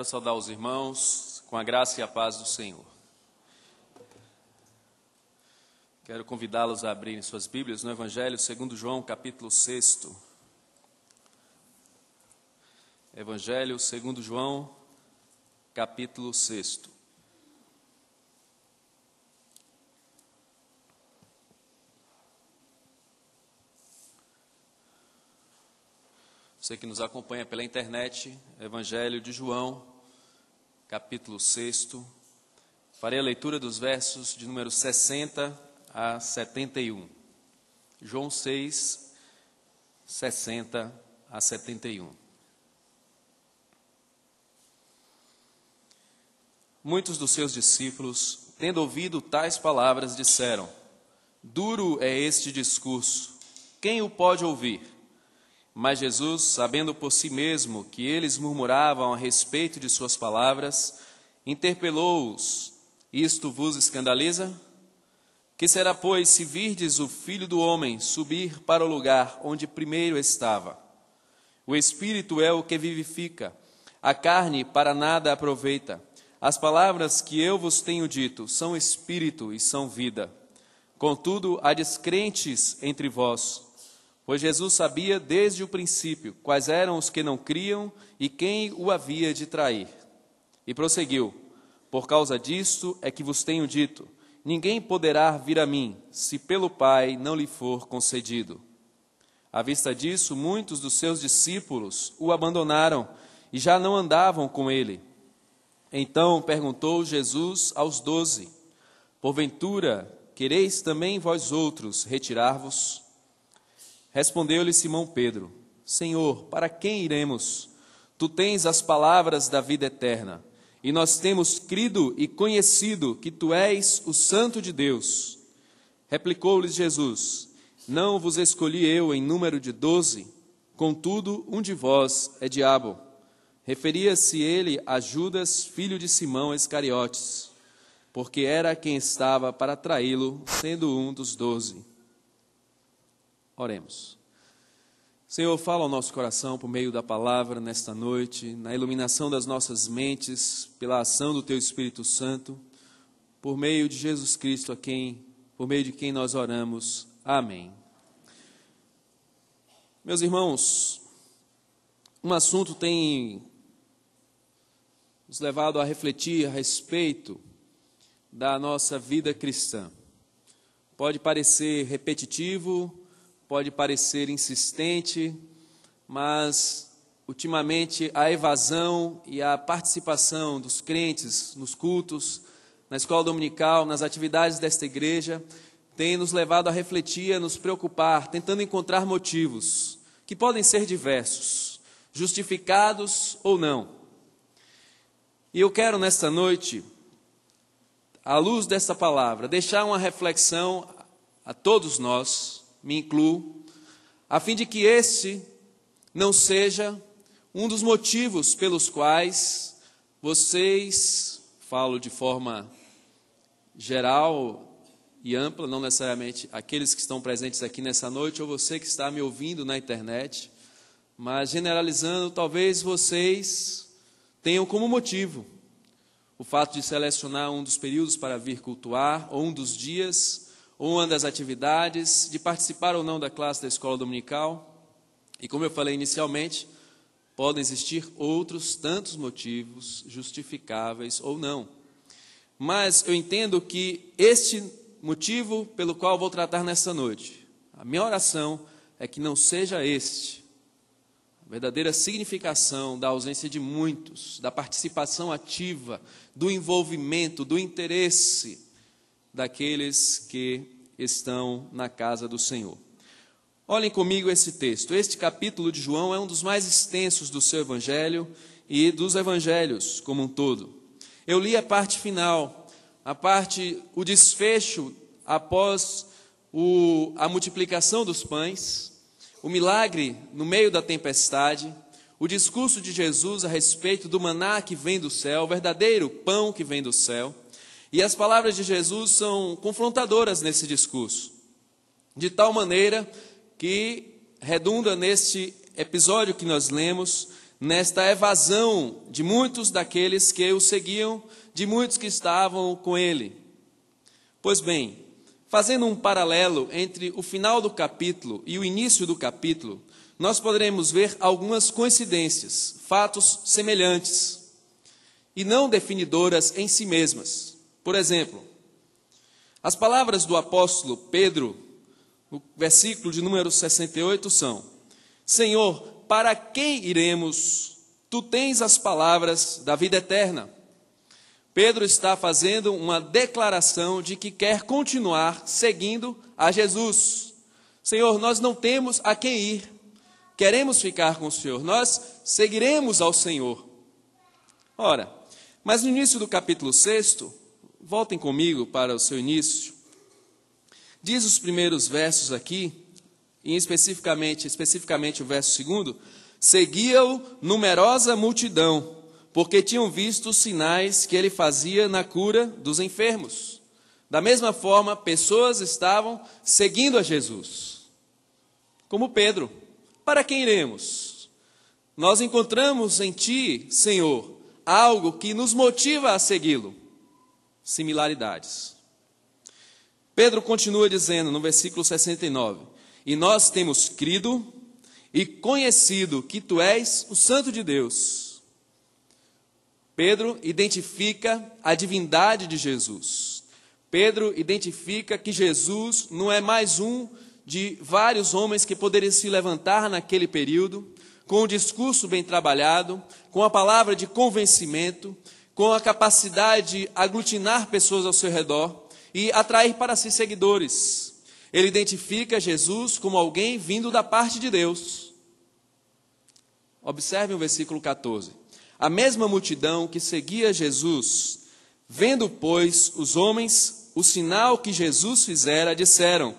Quero saudar os irmãos com a graça e a paz do Senhor. Quero convidá-los a abrirem suas Bíblias no Evangelho segundo João, capítulo 6. Evangelho segundo João, capítulo 6. Você que nos acompanha pela internet, Evangelho de João, capítulo 6. Farei a leitura dos versos de número 60 a 71. João 6, 60 a 71. Muitos dos seus discípulos, tendo ouvido tais palavras, disseram: Duro é este discurso, quem o pode ouvir? Mas Jesus, sabendo por si mesmo que eles murmuravam a respeito de suas palavras, interpelou-os: Isto vos escandaliza? Que será, pois, se virdes o Filho do Homem subir para o lugar onde primeiro estava? O Espírito é o que vivifica, a carne para nada aproveita. As palavras que eu vos tenho dito são Espírito e são vida. Contudo, há descrentes entre vós. Pois Jesus sabia desde o princípio quais eram os que não criam e quem o havia de trair. E prosseguiu: Por causa disto é que vos tenho dito, ninguém poderá vir a mim, se pelo Pai não lhe for concedido. À vista disso, muitos dos seus discípulos o abandonaram e já não andavam com ele. Então perguntou Jesus aos 12, Porventura, quereis também vós outros retirar-vos? Respondeu-lhe Simão Pedro: Senhor, para quem iremos? Tu tens as palavras da vida eterna, e nós temos crido e conhecido que tu és o Santo de Deus. Replicou-lhes Jesus: Não vos escolhi eu em número de 12, contudo um de vós é diabo. Referia-se ele a Judas, filho de Simão Iscariotes, porque era quem estava para traí-lo, sendo um dos 12. Oremos. Senhor, fala ao nosso coração por meio da palavra nesta noite, na iluminação das nossas mentes, pela ação do Teu Espírito Santo, por meio de Jesus Cristo, por meio de quem nós oramos. Amém. Meus irmãos, um assunto tem nos levado a refletir a respeito da nossa vida cristã. Pode parecer repetitivo, pode parecer insistente, mas ultimamente a evasão e a participação dos crentes nos cultos, na escola dominical, nas atividades desta igreja, tem nos levado a refletir, a nos preocupar, tentando encontrar motivos que podem ser diversos, justificados ou não. E eu quero nesta noite, à luz desta palavra, deixar uma reflexão a todos nós, me incluo, a fim de que este não seja um dos motivos pelos quais vocês, falo de forma geral e ampla, não necessariamente aqueles que estão presentes aqui nessa noite ou você que está me ouvindo na internet, mas generalizando, talvez vocês tenham como motivo o fato de selecionar um dos períodos para vir cultuar, ou um dos dias, ou uma das atividades, de participar ou não da classe da escola dominical. E como eu falei inicialmente, podem existir outros tantos motivos justificáveis ou não. Mas eu entendo que este motivo pelo qual vou tratar nesta noite, a minha oração é que não seja este a verdadeira significação da ausência de muitos, da participação ativa, do envolvimento, do interesse daqueles que estão na casa do Senhor. Olhem comigo esse texto. Este capítulo de João é um dos mais extensos do seu evangelho e dos evangelhos como um todo. Eu li a parte final, o desfecho após a multiplicação dos pães, o milagre no meio da tempestade, o discurso de Jesus a respeito do maná que vem do céu, o verdadeiro pão que vem do céu. E as palavras de Jesus são confrontadoras nesse discurso, de tal maneira que redunda neste episódio que nós lemos nesta evasão de muitos daqueles que o seguiam, de muitos que estavam com ele. Pois bem, fazendo um paralelo entre o final do capítulo e o início do capítulo, nós poderemos ver algumas coincidências, fatos semelhantes e não definidoras em si mesmas. Por exemplo, as palavras do apóstolo Pedro, no versículo de número 68 são: Senhor, para quem iremos? Tu tens as palavras da vida eterna. Pedro está fazendo uma declaração de que quer continuar seguindo a Jesus. Senhor, nós não temos a quem ir, queremos ficar com o Senhor, nós seguiremos ao Senhor. Ora, mas no início do capítulo 6, voltem comigo para o seu início, diz os primeiros versos aqui, e especificamente o verso 2, seguia-o numerosa multidão, porque tinham visto os sinais que ele fazia na cura dos enfermos. Da mesma forma, pessoas estavam seguindo a Jesus. Como Pedro, para quem iremos? Nós encontramos em ti, Senhor, algo que nos motiva a segui-lo. Similaridades. Pedro continua dizendo no versículo 69, e nós temos crido e conhecido que tu és o Santo de Deus. Pedro identifica a divindade de Jesus. Pedro identifica que Jesus não é mais um de vários homens que poderiam se levantar naquele período, com um discurso bem trabalhado, com a palavra de convencimento, com a capacidade de aglutinar pessoas ao seu redor e atrair para si seguidores. Ele identifica Jesus como alguém vindo da parte de Deus. Observe o versículo 14. A mesma multidão que seguia Jesus, vendo, pois, os homens o sinal que Jesus fizera, disseram: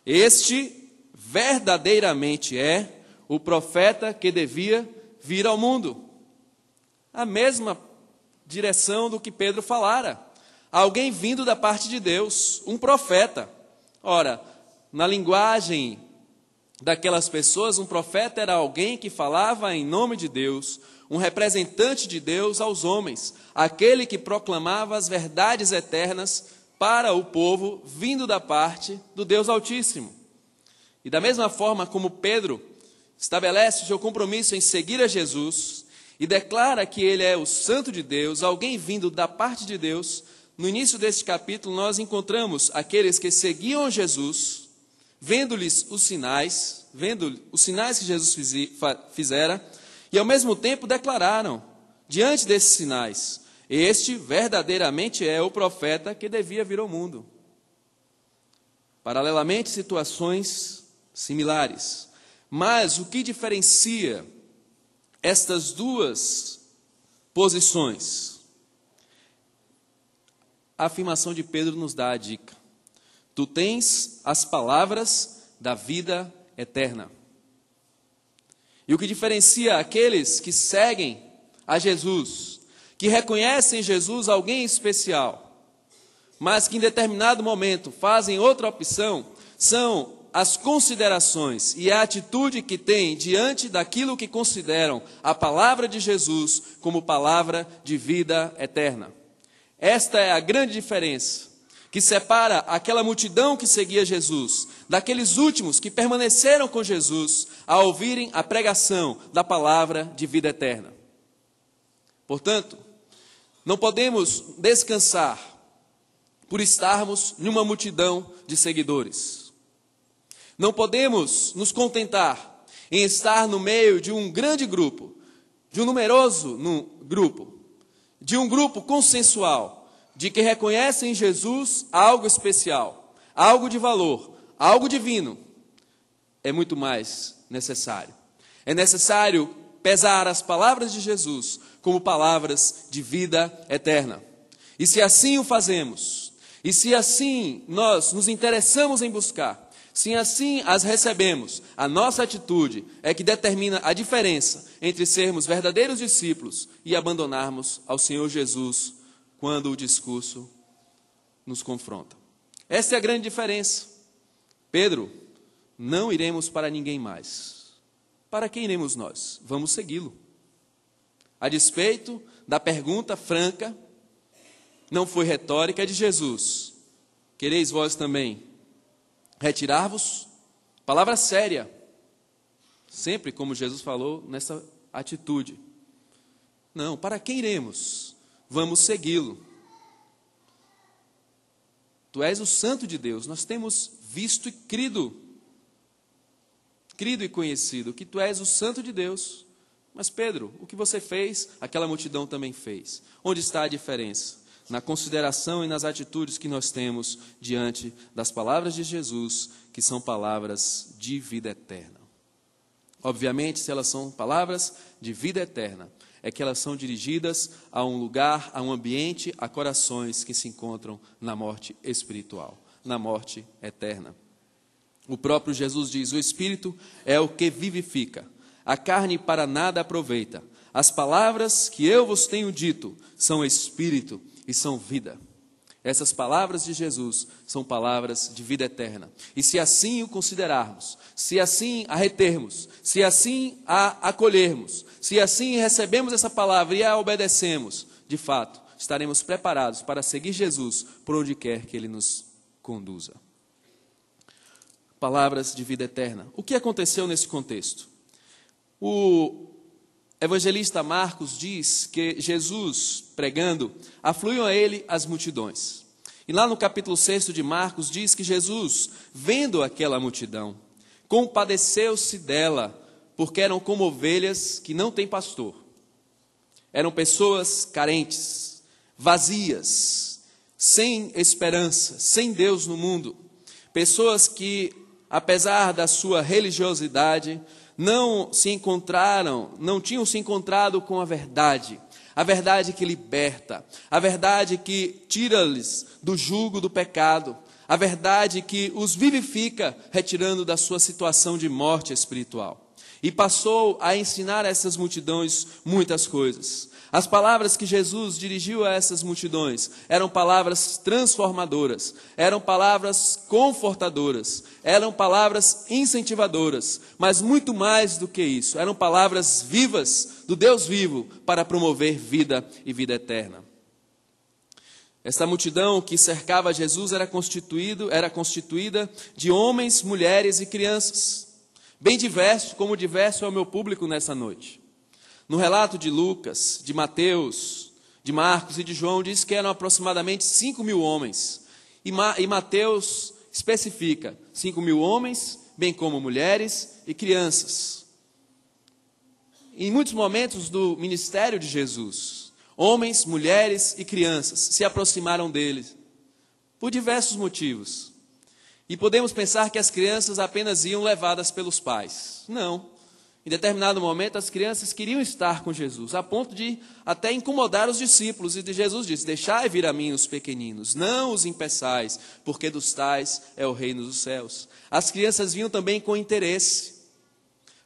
este verdadeiramente é o profeta que devia vir ao mundo. A mesma direção do que Pedro falara. Alguém vindo da parte de Deus, um profeta. Ora, na linguagem daquelas pessoas, um profeta era alguém que falava em nome de Deus, um representante de Deus aos homens, aquele que proclamava as verdades eternas para o povo, vindo da parte do Deus Altíssimo. E da mesma forma como Pedro estabelece o seu compromisso em seguir a Jesus e declara que ele é o Santo de Deus, alguém vindo da parte de Deus, no início deste capítulo nós encontramos aqueles que seguiam Jesus, vendo-lhes os sinais, vendo os sinais que Jesus fizera, e ao mesmo tempo declararam, diante desses sinais, este verdadeiramente é o profeta que devia vir ao mundo. Paralelamente, situações similares. Mas o que diferencia estas duas posições? A afirmação de Pedro nos dá a dica. Tu tens as palavras da vida eterna. E o que diferencia aqueles que seguem a Jesus, que reconhecem Jesus alguém especial, mas que em determinado momento fazem outra opção, são as considerações e a atitude que têm diante daquilo que consideram a palavra de Jesus como palavra de vida eterna. Esta é a grande diferença que separa aquela multidão que seguia Jesus daqueles últimos que permaneceram com Jesus ao ouvirem a pregação da palavra de vida eterna. Portanto, não podemos descansar por estarmos numa multidão de seguidores. Não podemos nos contentar em estar no meio de um grande grupo, de um numeroso grupo, de um grupo consensual, de que reconhecem em Jesus algo especial, algo de valor, algo divino. É muito mais necessário. É necessário pesar as palavras de Jesus como palavras de vida eterna. E se assim o fazemos, e se assim nós nos interessamos em buscar, se assim as recebemos, a nossa atitude é que determina a diferença entre sermos verdadeiros discípulos e abandonarmos ao Senhor Jesus quando o discurso nos confronta. Essa é a grande diferença. Pedro, não iremos para ninguém mais. Para quem iremos nós? Vamos segui-lo. a despeito da pergunta franca, não foi retórica, de Jesus: quereis vós também retirar-vos? Palavra séria, sempre como Jesus falou, nessa atitude. Não, para quem iremos? Vamos segui-lo. Tu és o Santo de Deus, nós temos visto e crido e conhecido que tu és o Santo de Deus. Mas Pedro, o que você fez, aquela multidão também fez. Onde está a diferença? Na consideração e nas atitudes que nós temos diante das palavras de Jesus, que são palavras de vida eterna. Obviamente, se elas são palavras de vida eterna, é que elas são dirigidas a um lugar, a um ambiente, a corações que se encontram na morte espiritual, na morte eterna. O próprio Jesus diz: o Espírito é o que vivifica, a carne para nada aproveita. As palavras que eu vos tenho dito são Espírito e são vida. Essas palavras de Jesus são palavras de vida eterna. E se assim o considerarmos, se assim a retermos, se assim a acolhermos, se assim recebemos essa palavra e a obedecemos, de fato, estaremos preparados para seguir Jesus por onde quer que Ele nos conduza. Palavras de vida eterna. O que aconteceu nesse contexto? O evangelista Marcos diz que Jesus, pregando, afluíam a ele as multidões. E lá no capítulo 6 de Marcos diz que Jesus, vendo aquela multidão, compadeceu-se dela, porque eram como ovelhas que não têm pastor. Eram pessoas carentes, vazias, sem esperança, sem Deus no mundo. Pessoas que, apesar da sua religiosidade, não tinham se encontrado com a verdade que liberta, a verdade que tira-lhes do jugo do pecado, a verdade que os vivifica, retirando da sua situação de morte espiritual. E passou a ensinar a essas multidões muitas coisas. As palavras que Jesus dirigiu a essas multidões eram palavras transformadoras, eram palavras confortadoras, eram palavras incentivadoras, mas muito mais do que isso, eram palavras vivas do Deus vivo para promover vida e vida eterna. Esta multidão que cercava Jesus era constituída de homens, mulheres e crianças, bem diverso, como diverso é o meu público nessa noite. No relato de Lucas, de Mateus, de Marcos e de João, diz que eram aproximadamente 5.000 homens. E Mateus especifica 5.000 homens, bem como mulheres e crianças. Em muitos momentos do ministério de Jesus, homens, mulheres e crianças se aproximaram dele, por diversos motivos. E podemos pensar que as crianças apenas iam levadas pelos pais. Não. Em determinado momento, as crianças queriam estar com Jesus, a ponto de até incomodar os discípulos. E Jesus disse: deixai vir a mim os pequeninos, não os impeçais, porque dos tais é o reino dos céus. As crianças vinham também com interesse,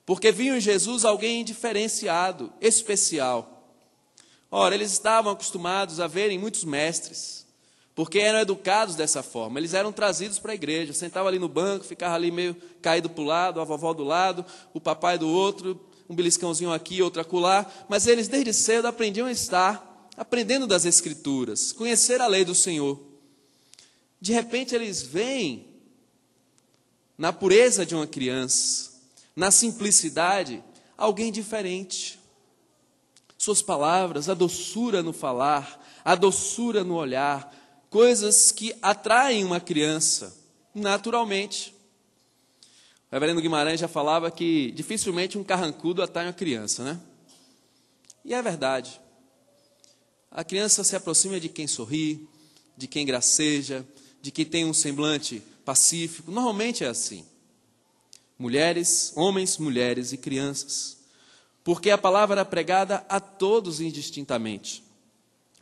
porque viam em Jesus alguém diferenciado, especial. Ora, eles estavam acostumados a verem muitos mestres, porque eram educados dessa forma. Eles eram trazidos para a igreja, sentavam ali no banco, ficavam ali meio caído para o lado, a vovó do lado, o papai do outro, um beliscãozinho aqui, outro acolá. Mas eles desde cedo aprendiam a estar aprendendo das Escrituras, conhecer a lei do Senhor. De repente eles veem na pureza de uma criança, na simplicidade, alguém diferente. Suas palavras, a doçura no falar, a doçura no olhar, coisas que atraem uma criança naturalmente. O reverendo Guimarães já falava que dificilmente um carrancudo atrai uma criança, né? E é verdade. A criança se aproxima de quem sorri, de quem graceja, de quem tem um semblante pacífico. Normalmente é assim. Mulheres, homens, mulheres e crianças. Porque a palavra era pregada a todos indistintamente.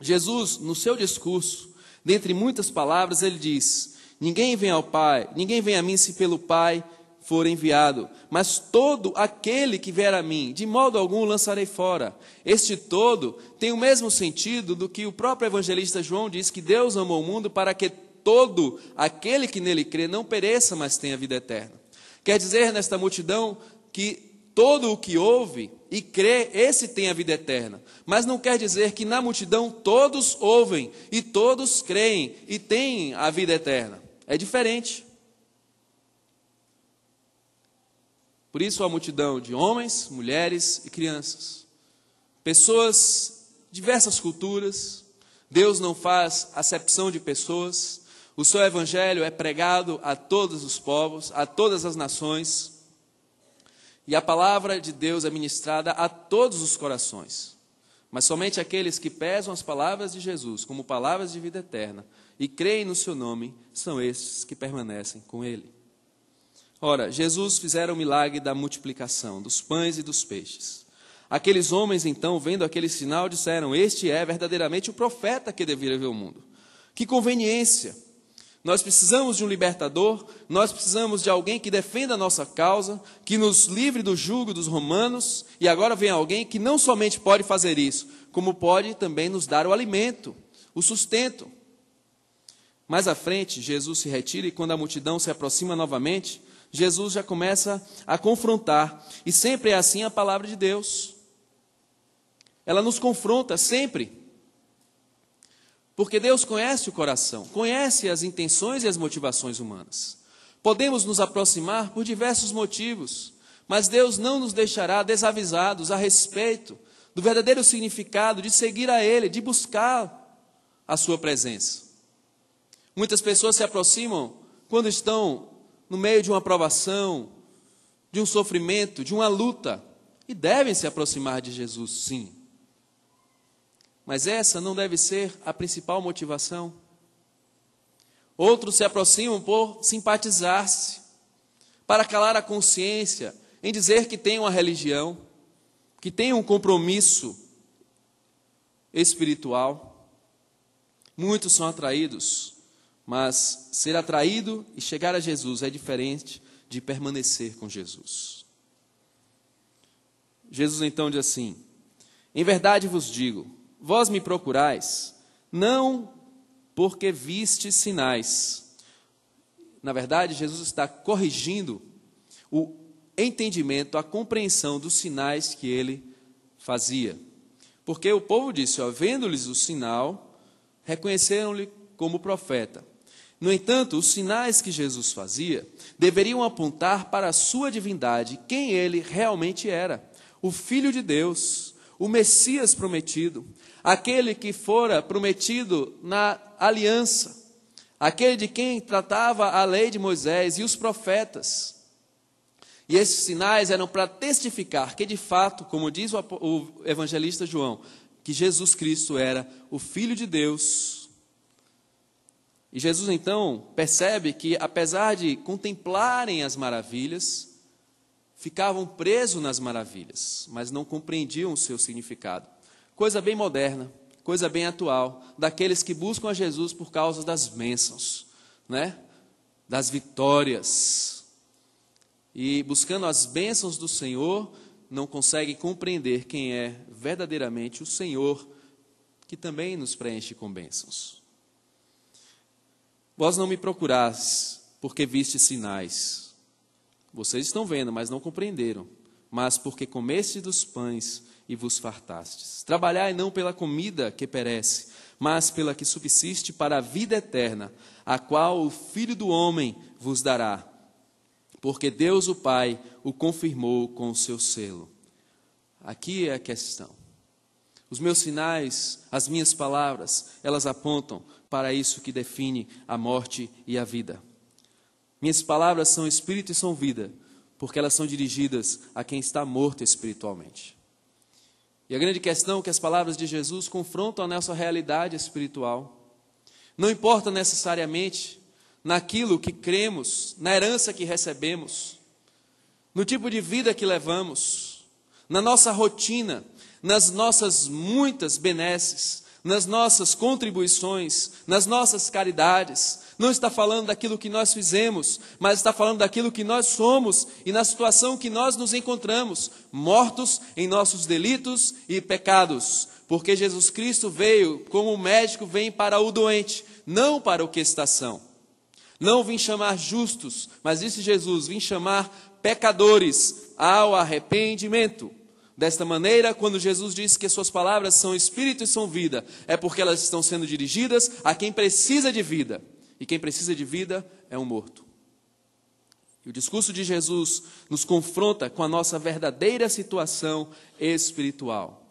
Jesus, no seu discurso, dentre muitas palavras, ele diz: ninguém vem ao Pai, ninguém vem a mim se pelo Pai for enviado, mas todo aquele que vier a mim, de modo algum lançarei fora. Este todo tem o mesmo sentido do que o próprio evangelista João diz, que Deus amou o mundo para que todo aquele que nele crê não pereça, mas tenha vida eterna. Quer dizer, nesta multidão, que todo o que ouve e crê, esse tem a vida eterna. Mas não quer dizer que na multidão todos ouvem e todos creem e têm a vida eterna. É diferente. Por isso a multidão de homens, mulheres e crianças. Pessoas de diversas culturas. Deus não faz acepção de pessoas. O seu evangelho é pregado a todos os povos, a todas as nações. E a palavra de Deus é ministrada a todos os corações. Mas somente aqueles que pesam as palavras de Jesus como palavras de vida eterna e creem no seu nome, são estes que permanecem com ele. Ora, Jesus fizera o milagre da multiplicação dos pães e dos peixes. Aqueles homens, então, vendo aquele sinal, disseram: este é verdadeiramente o profeta que deveria ver o mundo. Que conveniência! Nós precisamos de um libertador, nós precisamos de alguém que defenda a nossa causa, que nos livre do jugo dos romanos, e agora vem alguém que não somente pode fazer isso, como pode também nos dar o alimento, o sustento. Mais à frente, Jesus se retira e quando a multidão se aproxima novamente, Jesus já começa a confrontar. E sempre é assim a palavra de Deus. Ela nos confronta sempre. Porque Deus conhece o coração, conhece as intenções e as motivações humanas. Podemos nos aproximar por diversos motivos, mas Deus não nos deixará desavisados a respeito do verdadeiro significado de seguir a Ele, de buscar a sua presença. Muitas pessoas se aproximam quando estão no meio de uma provação, de um sofrimento, de uma luta, e devem se aproximar de Jesus, sim. Mas essa não deve ser a principal motivação. Outros se aproximam por simpatizar-se, para calar a consciência, em dizer que tem uma religião, que tem um compromisso espiritual. Muitos são atraídos, mas ser atraído e chegar a Jesus é diferente de permanecer com Jesus. Jesus então diz assim: em verdade vos digo, vós me procurais, não porque vistes sinais. Na verdade, Jesus está corrigindo o entendimento, a compreensão dos sinais que ele fazia. Porque o povo disse, vendo-lhes o sinal, reconheceram-lhe como profeta. No entanto, os sinais que Jesus fazia deveriam apontar para a sua divindade, quem ele realmente era, o Filho de Deus, o Messias prometido, aquele que fora prometido na aliança, aquele de quem tratava a lei de Moisés e os profetas. E esses sinais eram para testificar que, de fato, como diz o evangelista João, que Jesus Cristo era o Filho de Deus. E Jesus, então, percebe que, apesar de contemplarem as maravilhas, ficavam presos nas maravilhas, mas não compreendiam o seu significado. Coisa bem moderna, coisa bem atual, daqueles que buscam a Jesus por causa das bênçãos, né? Das vitórias. E buscando as bênçãos do Senhor, não conseguem compreender quem é verdadeiramente o Senhor, que também nos preenche com bênçãos. Vós não me procurais, porque vistes sinais. Vocês estão vendo, mas não compreenderam. Mas porque comeste dos pães e vos fartastes. Trabalhai não pela comida que perece, mas pela que subsiste para a vida eterna, a qual o Filho do Homem vos dará. Porque Deus o Pai o confirmou com o seu selo. Aqui é a questão. Os meus sinais, as minhas palavras, elas apontam para isso que define a morte e a vida. Minhas palavras são espírito e são vida, porque elas são dirigidas a quem está morto espiritualmente. E a grande questão é que as palavras de Jesus confrontam a nossa realidade espiritual. Não importa necessariamente naquilo que cremos, na herança que recebemos, no tipo de vida que levamos, na nossa rotina, nas nossas muitas benesses, nas nossas contribuições, nas nossas caridades. Não está falando daquilo que nós fizemos, mas está falando daquilo que nós somos e na situação que nós nos encontramos, mortos em nossos delitos e pecados. Porque Jesus Cristo veio como o médico vem para o doente, não para o que está são. Não vim chamar justos, mas disse Jesus, vim chamar pecadores ao arrependimento. Desta maneira, quando Jesus disse que suas palavras são espírito e são vida, é porque elas estão sendo dirigidas a quem precisa de vida. E quem precisa de vida é um morto. E o discurso de Jesus nos confronta com a nossa verdadeira situação espiritual.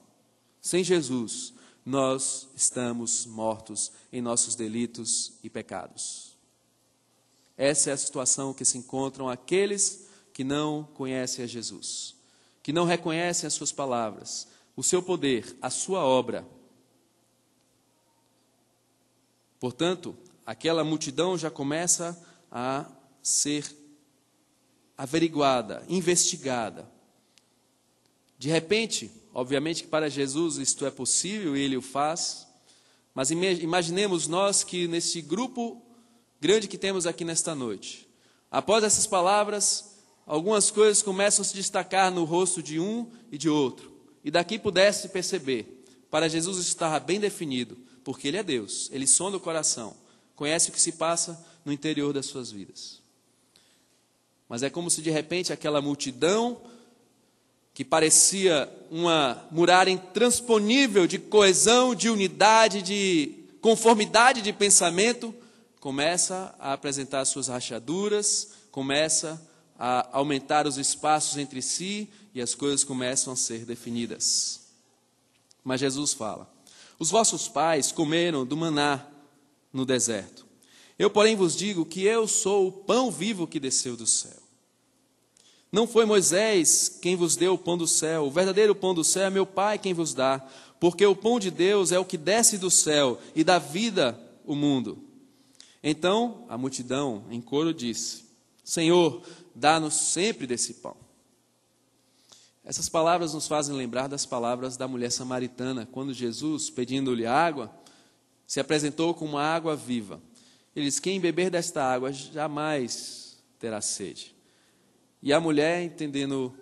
Sem Jesus, nós estamos mortos em nossos delitos e pecados. Essa é a situação que se encontram aqueles que não conhecem a Jesus, que não reconhecem as suas palavras, o seu poder, a sua obra. Portanto, aquela multidão já começa a ser averiguada, investigada. De repente, obviamente que para Jesus isto é possível e Ele o faz, mas imaginemos nós que nesse grupo grande que temos aqui nesta noite, após essas palavras, algumas coisas começam a se destacar no rosto de um e de outro. E daqui pudesse perceber, para Jesus isso estava bem definido, porque Ele é Deus, Ele sonda o coração, conhece o que se passa no interior das suas vidas. Mas é como se de repente aquela multidão, que parecia uma muralha intransponível de coesão, de unidade, de conformidade de pensamento, começa a apresentar suas rachaduras, começa a aumentar os espaços entre si e as coisas começam a ser definidas. Mas Jesus fala: os vossos pais comeram do maná no deserto. Eu, porém, vos digo que eu sou o pão vivo que desceu do céu. Não foi Moisés quem vos deu o pão do céu, o verdadeiro pão do céu é meu Pai quem vos dá, porque o pão de Deus é o que desce do céu e dá vida ao mundo. Então a multidão em coro disse: Senhor, dá-nos sempre desse pão. Essas palavras nos fazem lembrar das palavras da mulher samaritana, quando Jesus, pedindo-lhe água, se apresentou com uma água viva. Ele diz: quem beber desta água jamais terá sede. E a mulher, entendendo,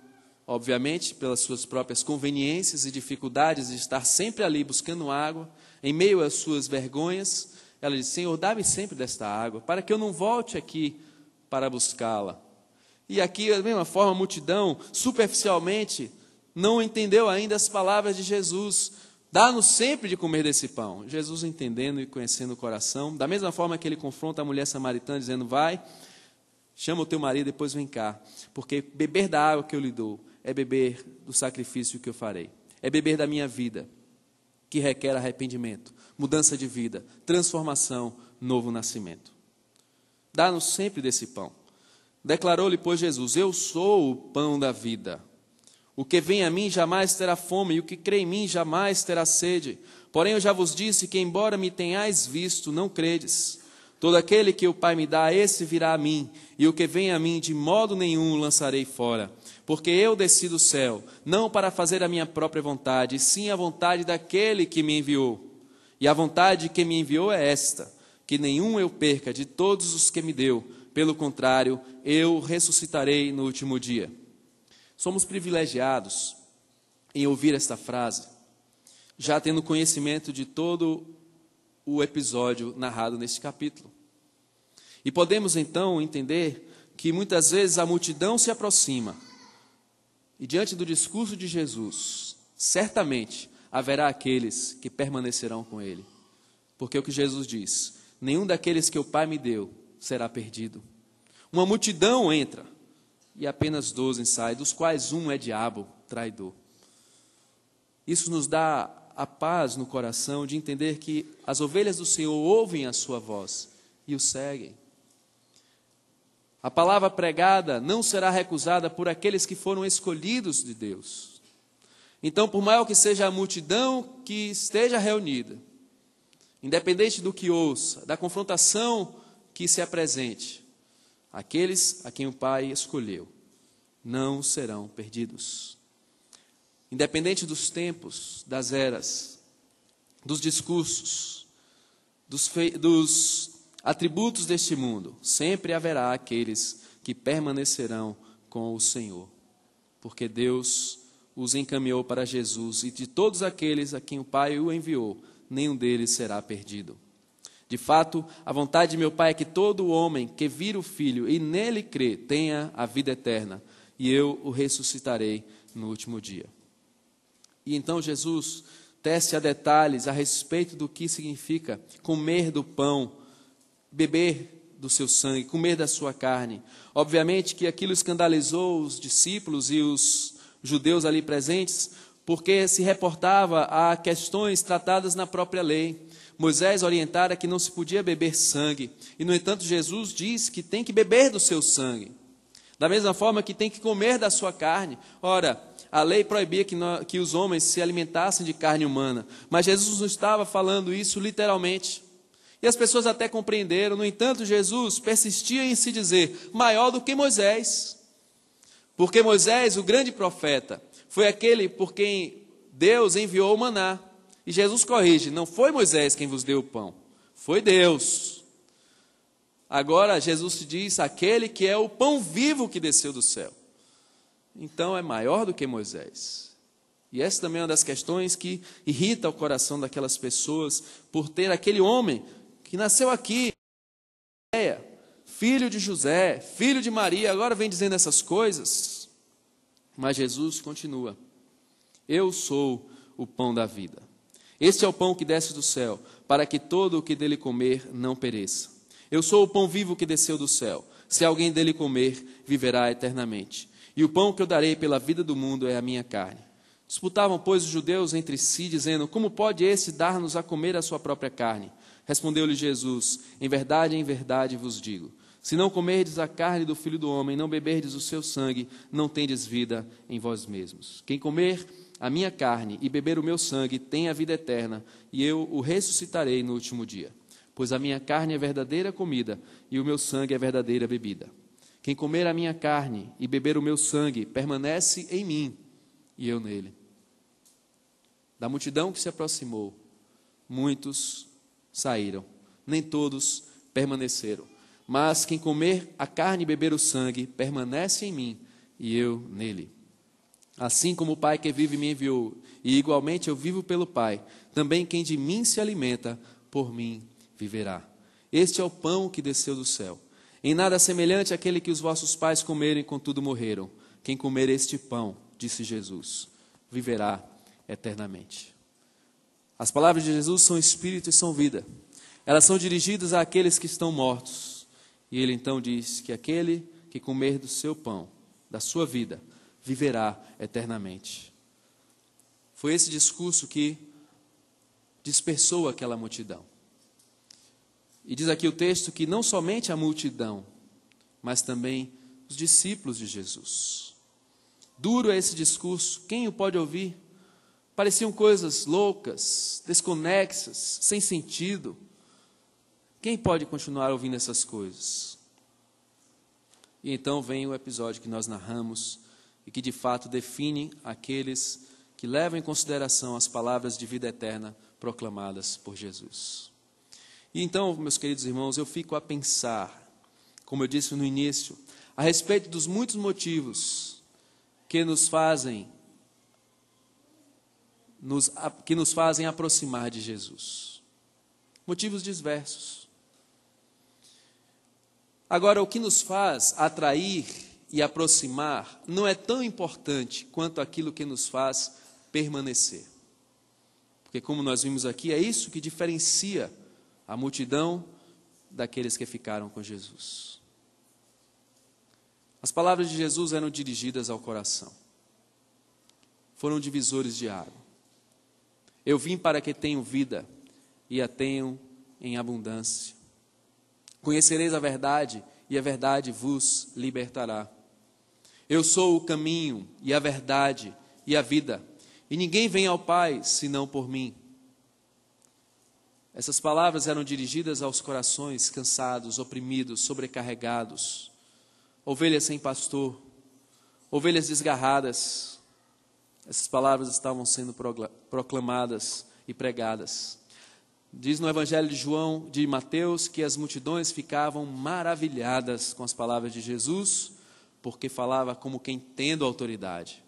obviamente, pelas suas próprias conveniências e dificuldades de estar sempre ali buscando água, em meio às suas vergonhas, ela diz: Senhor, dá-me sempre desta água, para que eu não volte aqui para buscá-la. E aqui, da mesma forma, a multidão, superficialmente, não entendeu ainda as palavras de Jesus. Dá-nos sempre de comer desse pão. Jesus, entendendo e conhecendo o coração, da mesma forma que ele confronta a mulher samaritana, dizendo: vai, chama o teu marido e depois vem cá, porque beber da água que eu lhe dou é beber do sacrifício que eu farei, é beber da minha vida, que requer arrependimento, mudança de vida, transformação, novo nascimento. Dá-nos sempre desse pão. Declarou-lhe, pois, Jesus: eu sou o pão da vida. O que vem a mim jamais terá fome, e o que crê em mim jamais terá sede. Porém eu já vos disse que, embora me tenhais visto, não credes. Todo aquele que o Pai me dá, esse virá a mim, e o que vem a mim, de modo nenhum o lançarei fora. Porque eu desci do céu, não para fazer a minha própria vontade, sim a vontade daquele que me enviou. E a vontade que me enviou é esta: que nenhum eu perca de todos os que me deu. Pelo contrário, eu ressuscitarei no último dia. Somos privilegiados em ouvir esta frase, já tendo conhecimento de todo o episódio narrado neste capítulo. E podemos então entender que muitas vezes a multidão se aproxima e diante do discurso de Jesus, certamente haverá aqueles que permanecerão com ele. Porque o que Jesus diz: nenhum daqueles que o Pai me deu será perdido. Uma multidão entra e apenas 12 saem, dos quais um é diabo, traidor. Isso nos dá a paz no coração de entender que as ovelhas do Senhor ouvem a sua voz e o seguem. A palavra pregada não será recusada por aqueles que foram escolhidos de Deus. Então, por maior que seja a multidão que esteja reunida, independente do que ouça, da confrontação que se apresente, aqueles a quem o Pai escolheu não serão perdidos. Independente dos tempos, das eras, dos discursos, dos atributos deste mundo, sempre haverá aqueles que permanecerão com o Senhor, porque Deus os encaminhou para Jesus, e de todos aqueles a quem o Pai o enviou, nenhum deles será perdido. De fato, a vontade de meu Pai é que todo homem que vir o Filho e nele crê tenha a vida eterna, e eu o ressuscitarei no último dia. E então Jesus tece a detalhes a respeito do que significa comer do pão, beber do seu sangue, comer da sua carne. Obviamente que aquilo escandalizou os discípulos e os judeus ali presentes, porque se reportava a questões tratadas na própria lei. Moisés orientara que não se podia beber sangue, e no entanto Jesus diz que tem que beber do seu sangue. Da mesma forma que tem que comer da sua carne. Ora, a lei proibia que os homens se alimentassem de carne humana, mas Jesus não estava falando isso literalmente. E as pessoas até compreenderam. No entanto, Jesus persistia em se dizer maior do que Moisés. Porque Moisés, o grande profeta, foi aquele por quem Deus enviou o maná. E Jesus corrige, não foi Moisés quem vos deu o pão, foi Deus. Agora Jesus te diz, aquele que é o pão vivo que desceu do céu. Então é maior do que Moisés. E essa também é uma das questões que irrita o coração daquelas pessoas, por ter aquele homem que nasceu aqui, filho de José, filho de Maria, agora vem dizendo essas coisas. Mas Jesus continua, eu sou o pão da vida. Este é o pão que desce do céu, para que todo o que dele comer não pereça. Eu sou o pão vivo que desceu do céu. Se alguém dele comer, viverá eternamente. E o pão que eu darei pela vida do mundo é a minha carne. Disputavam, pois, os judeus entre si, dizendo, como pode esse dar-nos a comer a sua própria carne? Respondeu-lhe Jesus, em verdade vos digo, se não comerdes a carne do Filho do Homem, não beberdes o seu sangue, não tendes vida em vós mesmos. Quem comer a minha carne e beber o meu sangue tem a vida eterna, e eu o ressuscitarei no último dia. Pois a minha carne é verdadeira comida, e o meu sangue é verdadeira bebida. Quem comer a minha carne e beber o meu sangue, permanece em mim, e eu nele. Da multidão que se aproximou, muitos saíram, nem todos permaneceram. Mas quem comer a carne e beber o sangue, permanece em mim, e eu nele. Assim como o Pai que vive me enviou, e igualmente eu vivo pelo Pai, também quem de mim se alimenta, por mim viverá. Este é o pão que desceu do céu. Em nada semelhante àquele que os vossos pais comeram e contudo morreram. Quem comer este pão, disse Jesus, viverá eternamente. As palavras de Jesus são espírito e são vida. Elas são dirigidas àqueles que estão mortos. E ele então diz que aquele que comer do seu pão, da sua vida, viverá eternamente. Foi esse discurso que dispersou aquela multidão. E diz aqui o texto que não somente a multidão, mas também os discípulos de Jesus. Duro é esse discurso, quem o pode ouvir? Pareciam coisas loucas, desconexas, sem sentido. Quem pode continuar ouvindo essas coisas? E então vem o episódio que nós narramos e que de fato define aqueles que levam em consideração as palavras de vida eterna proclamadas por Jesus. E então, meus queridos irmãos, eu fico a pensar, como eu disse no início, a respeito dos muitos motivos que nos fazem aproximar de Jesus. Motivos diversos. Agora, o que nos faz atrair e aproximar não é tão importante quanto aquilo que nos faz permanecer. Porque, como nós vimos aqui, é isso que diferencia a multidão daqueles que ficaram com Jesus. As palavras de Jesus eram dirigidas ao coração. Foram divisores de água. Eu vim para que tenham vida e a tenham em abundância. Conhecereis a verdade e a verdade vos libertará. Eu sou o caminho e a verdade e a vida. E ninguém vem ao Pai senão por mim. Essas palavras eram dirigidas aos corações cansados, oprimidos, sobrecarregados, ovelhas sem pastor, ovelhas desgarradas. Essas palavras estavam sendo proclamadas e pregadas. Diz no Evangelho de Mateus que as multidões ficavam maravilhadas com as palavras de Jesus, porque falava como quem tendo autoridade.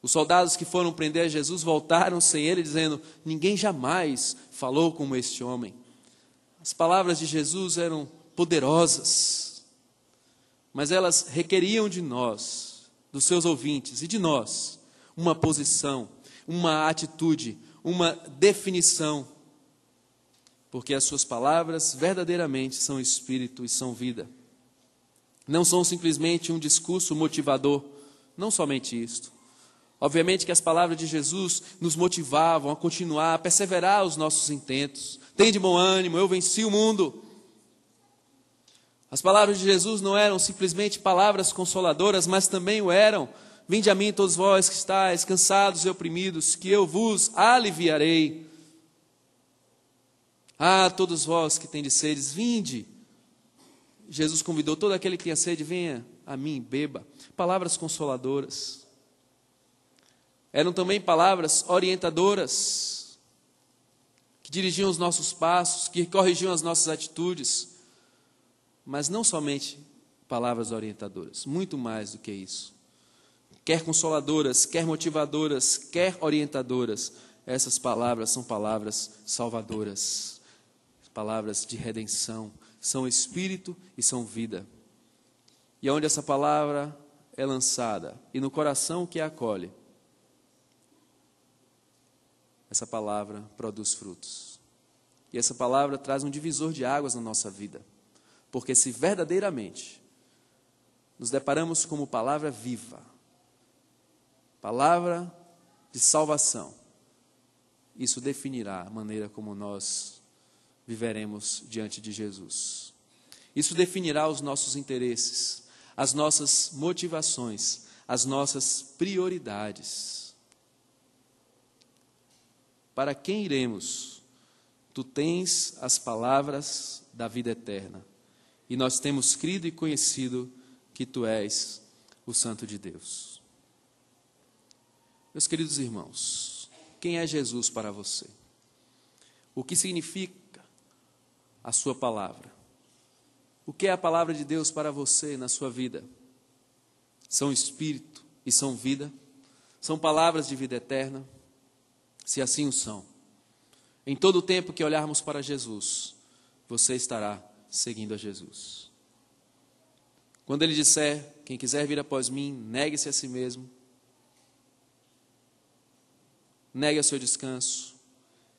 Os soldados que foram prender Jesus voltaram sem ele, dizendo, ninguém jamais falou como este homem. As palavras de Jesus eram poderosas, mas elas requeriam de nós, dos seus ouvintes e de nós, uma posição, uma atitude, uma definição, porque as suas palavras verdadeiramente são espírito e são vida. Não são simplesmente um discurso motivador, não somente isto. Obviamente que as palavras de Jesus nos motivavam a continuar, a perseverar os nossos intentos. Tem de bom ânimo, eu venci o mundo. As palavras de Jesus não eram simplesmente palavras consoladoras, mas também o eram. Vinde a mim todos vós que estáis cansados e oprimidos, que eu vos aliviarei. Ah, todos vós que tendes sedes, vinde. Jesus convidou todo aquele que tinha sede, venha a mim, beba. Palavras consoladoras. Eram também palavras orientadoras, que dirigiam os nossos passos, que corrigiam as nossas atitudes. Mas não somente palavras orientadoras, muito mais do que isso. Quer consoladoras, quer motivadoras, quer orientadoras, essas palavras são palavras salvadoras, palavras de redenção, são espírito e são vida. E onde essa palavra é lançada, e no coração que a acolhe, essa palavra produz frutos. E essa palavra traz um divisor de águas na nossa vida. Porque se verdadeiramente nos deparamos como palavra viva, palavra de salvação, isso definirá a maneira como nós viveremos diante de Jesus. Isso definirá os nossos interesses, as nossas motivações, as nossas prioridades. Para quem iremos? Tu tens as palavras da vida eterna. E nós temos crido e conhecido que Tu és o Santo de Deus. Meus queridos irmãos, quem é Jesus para você? O que significa a sua palavra? O que é a palavra de Deus para você na sua vida? São espírito e são vida? São palavras de vida eterna? Se assim o são, em todo o tempo que olharmos para Jesus, você estará seguindo a Jesus. Quando Ele disser, quem quiser vir após mim, negue-se a si mesmo, negue o seu descanso,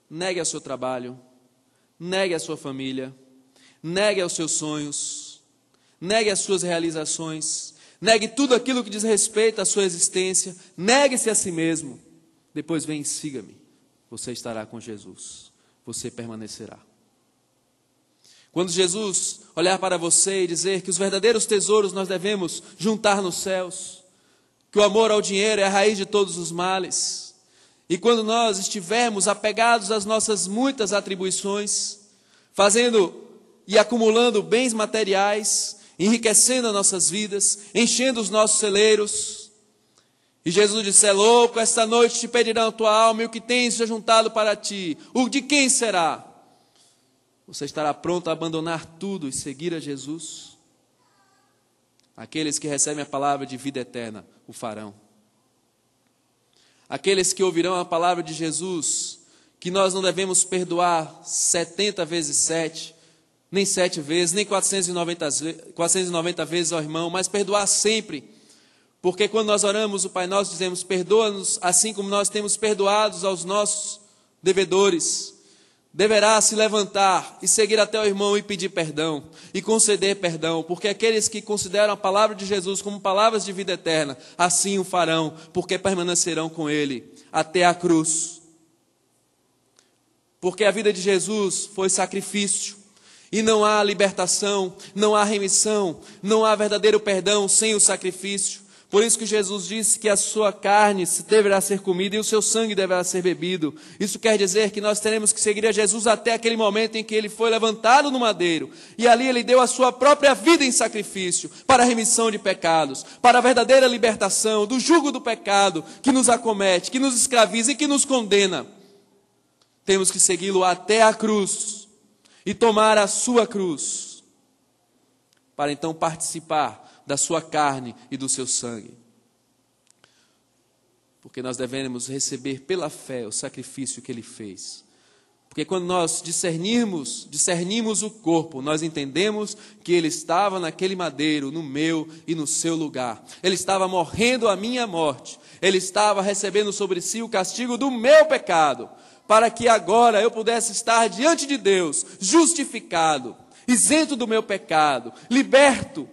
negue o seu trabalho, negue a sua família, negue os seus sonhos, negue as suas realizações, negue tudo aquilo que diz respeito à sua existência, negue-se a si mesmo. Depois vem e siga-me. Você estará com Jesus. Você permanecerá. Quando Jesus olhar para você e dizer que os verdadeiros tesouros nós devemos juntar nos céus, que o amor ao dinheiro é a raiz de todos os males, e quando nós estivermos apegados às nossas muitas atribuições, fazendo e acumulando bens materiais, enriquecendo as nossas vidas, enchendo os nossos celeiros, e Jesus disse, louco, esta noite te pedirão a tua alma e o que tens juntado para ti, o de quem será? Você estará pronto a abandonar tudo e seguir a Jesus? Aqueles que recebem a palavra de vida eterna o farão. Aqueles que ouvirão a palavra de Jesus, que nós não devemos perdoar 70 vezes 7, nem 7 vezes, nem 490 vezes ao irmão, mas perdoar sempre. Porque quando nós oramos o Pai Nosso, dizemos, perdoa-nos assim como nós temos perdoados aos nossos devedores. Deverá se levantar e seguir até o irmão e pedir perdão, e conceder perdão, porque aqueles que consideram a palavra de Jesus como palavras de vida eterna, assim o farão, porque permanecerão com Ele até a cruz. Porque a vida de Jesus foi sacrifício, e não há libertação, não há remissão, não há verdadeiro perdão sem o sacrifício. Por isso que Jesus disse que a sua carne deverá ser comida e o seu sangue deverá ser bebido. Isso quer dizer que nós teremos que seguir a Jesus até aquele momento em que Ele foi levantado no madeiro. E ali Ele deu a sua própria vida em sacrifício para a remissão de pecados, para a verdadeira libertação do jugo do pecado que nos acomete, que nos escraviza e que nos condena. Temos que segui-lo até a cruz e tomar a sua cruz, para então participar da sua carne e do seu sangue. Porque nós devemos receber pela fé o sacrifício que Ele fez. Porque quando nós discernimos o corpo, nós entendemos que ele estava naquele madeiro, no meu e no seu lugar. Ele estava morrendo a minha morte. Ele estava recebendo sobre si o castigo do meu pecado, para que agora eu pudesse estar diante de Deus, justificado, isento do meu pecado, liberto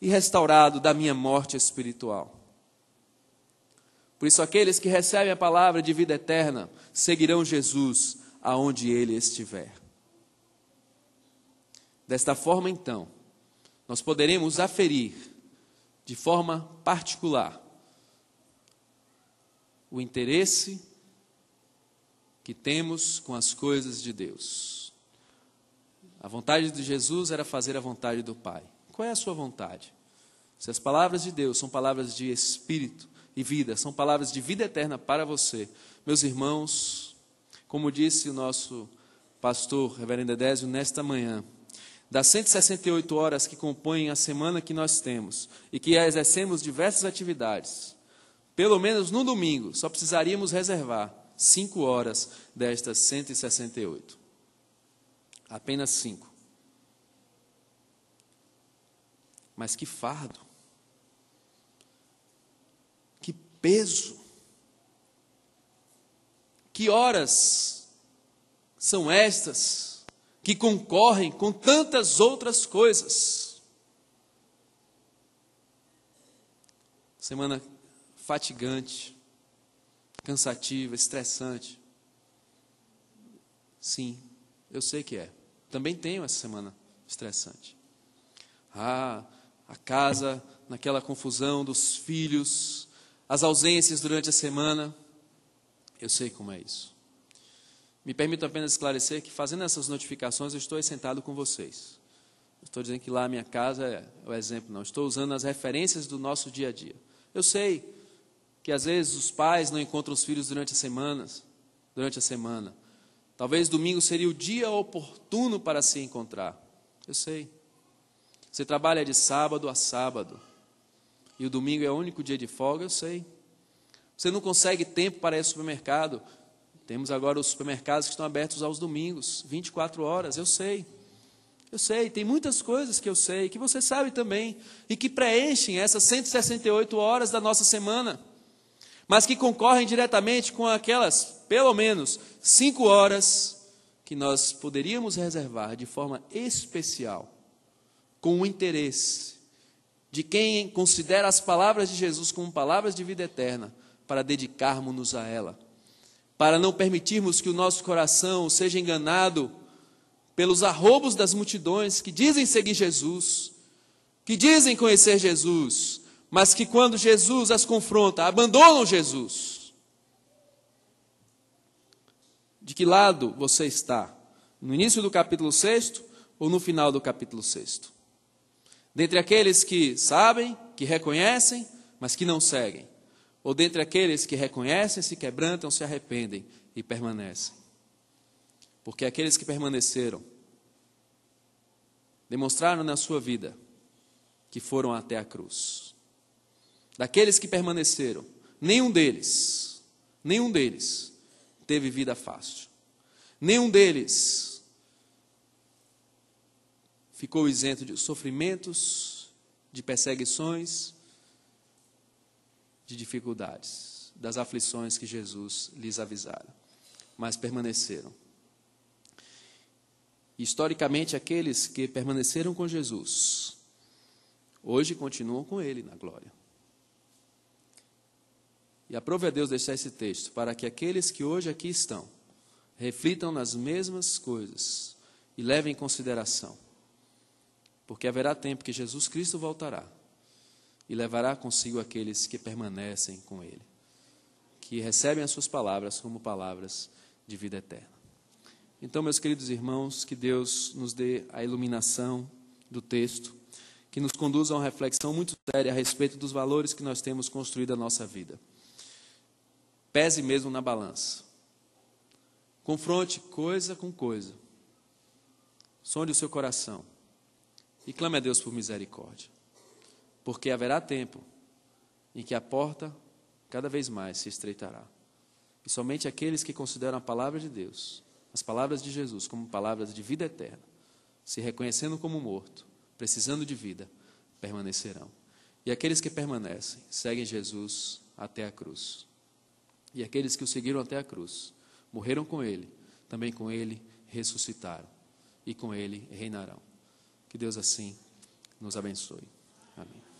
e restaurado da minha morte espiritual. Por isso, aqueles que recebem a palavra de vida eterna seguirão Jesus aonde ele estiver. Desta forma, então, nós poderemos aferir de forma particular o interesse que temos com as coisas de Deus. A vontade de Jesus era fazer a vontade do Pai. Qual é a sua vontade? Se as palavras de Deus são palavras de espírito e vida, são palavras de vida eterna para você, meus irmãos, como disse o nosso pastor, reverendo Edésio, nesta manhã, das 168 horas que compõem a semana que nós temos e que exercemos diversas atividades, pelo menos no domingo, só precisaríamos reservar 5 horas destas 168. Apenas 5. Mas que fardo, que peso, que horas são estas que concorrem com tantas outras coisas. Semana fatigante, cansativa, estressante. Sim, eu sei que é. Também tenho essa semana estressante. A casa naquela confusão dos filhos, as ausências durante a semana. Eu sei como é isso. Me permito apenas esclarecer que, fazendo essas notificações, eu estou aí sentado com vocês. Não estou dizendo que lá a minha casa é o exemplo, não. Estou usando as referências do nosso dia a dia. Eu sei que, às vezes, os pais não encontram os filhos durante a semana. Talvez domingo seria o dia oportuno para se encontrar. Eu sei. Você trabalha de sábado a sábado. E o domingo é o único dia de folga, eu sei. Você não consegue tempo para ir ao supermercado. Temos agora os supermercados que estão abertos aos domingos, 24 horas, eu sei. Eu sei, tem muitas coisas que eu sei, que você sabe também, e que preenchem essas 168 horas da nossa semana, mas que concorrem diretamente com aquelas, pelo menos, 5 horas que nós poderíamos reservar de forma especial, com o interesse de quem considera as palavras de Jesus como palavras de vida eterna, para dedicarmos-nos a ela, para não permitirmos que o nosso coração seja enganado pelos arroubos das multidões que dizem seguir Jesus, que dizem conhecer Jesus, mas que quando Jesus as confronta, abandonam Jesus. De que lado você está? No início do capítulo 6 ou no final do capítulo 6? Dentre aqueles que sabem, que reconhecem, mas que não seguem. Ou dentre aqueles que reconhecem, se quebrantam, se arrependem e permanecem. Porque aqueles que permaneceram, demonstraram na sua vida que foram até a cruz. Daqueles que permaneceram, nenhum deles teve vida fácil. Nenhum deles ficou isento de sofrimentos, de perseguições, de dificuldades, das aflições que Jesus lhes avisara, mas permaneceram. Historicamente, aqueles que permaneceram com Jesus, hoje continuam com Ele na glória. E aprove a Deus deixar esse texto, para que aqueles que hoje aqui estão, reflitam nas mesmas coisas e levem em consideração, porque haverá tempo que Jesus Cristo voltará, e levará consigo aqueles que permanecem com Ele, que recebem as suas palavras como palavras de vida eterna. Então, meus queridos irmãos, que Deus nos dê a iluminação do texto, que nos conduza a uma reflexão muito séria a respeito dos valores que nós temos construído a nossa vida. Pese mesmo na balança. Confronte coisa com coisa. Sonde o seu coração e clame a Deus por misericórdia. Porque haverá tempo em que a porta cada vez mais se estreitará. E somente aqueles que consideram a palavra de Deus, as palavras de Jesus como palavras de vida eterna, se reconhecendo como morto, precisando de vida, permanecerão. E aqueles que permanecem, seguem Jesus até a cruz. E aqueles que o seguiram até a cruz, morreram com ele, também com ele ressuscitaram. E com ele reinarão. Que Deus assim nos abençoe. Amém.